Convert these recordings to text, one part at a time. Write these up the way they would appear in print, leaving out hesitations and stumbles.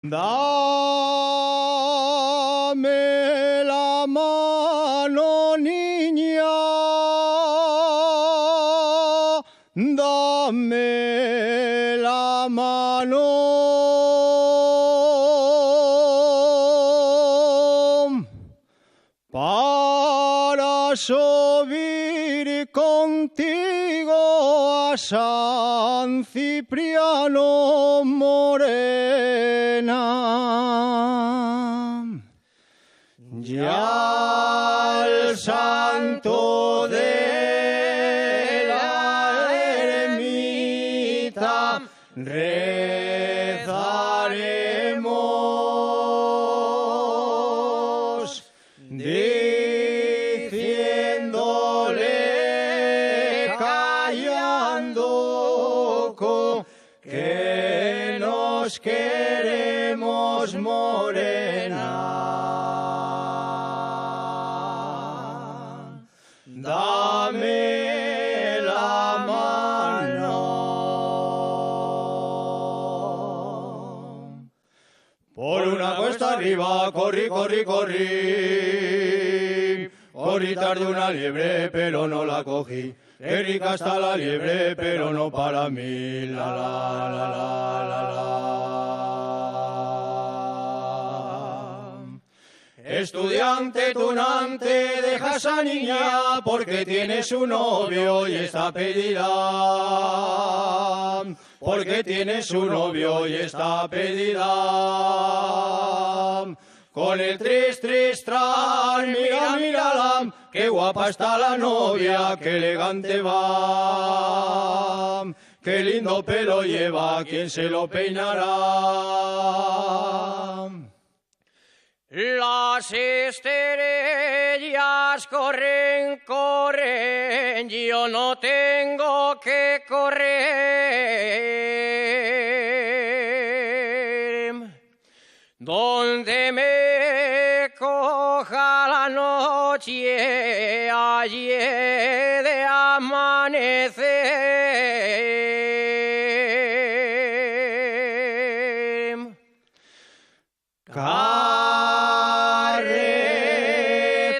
Dame la mano, niña, dame la mano. Para subir contigo a San Cipriano Morena. Ya el santo de la ermita rezaremos, diciéndole callando que nos queremos, Morena. Dame la mano. Por una cuesta arriba corrí, corrí, corrí. Corrí tarde una liebre, pero no la cogí. Qué rica está la liebre, pero no para mí. La, la, la, la, la, la. Estudiante tunante, deja a esa niña porque tiene su novio y está pedida. Porque tiene su novio y está pedida. Con el tris, tris, tran, mira, mírala, qué guapa está la novia, qué elegante va. Qué lindo pelo lleva, ¿quién se lo peinará? Las estrellas corren, corren, yo no tengo que correr. Donde me coja la noche, allí he de amanecer.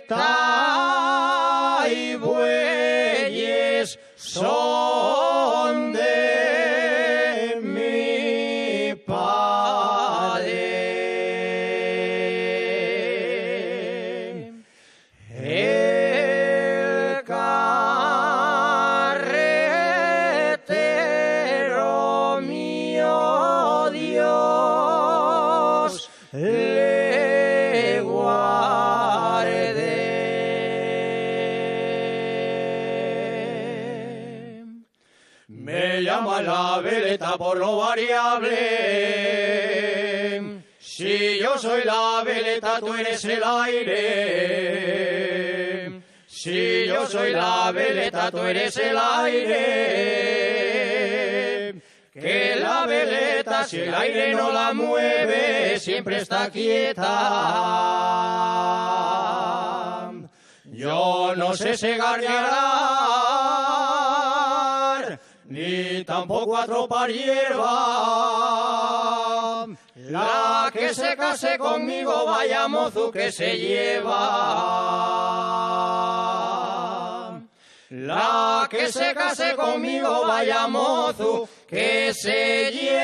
Carreta y bueyes son de mi padre. El carretero mío, Dios le guarde. Me llama la veleta por lo variable. Si yo soy la veleta, tú eres el aire. Si yo soy la veleta, tú eres el aire. Que la veleta, si el aire no la mueve, siempre está quieta. Yo no sé segar ni arar, ni tampoco atropar hierba. La que se case conmigo, vaya mozo que se lleva. La que se case conmigo, vaya mozo que se lleva.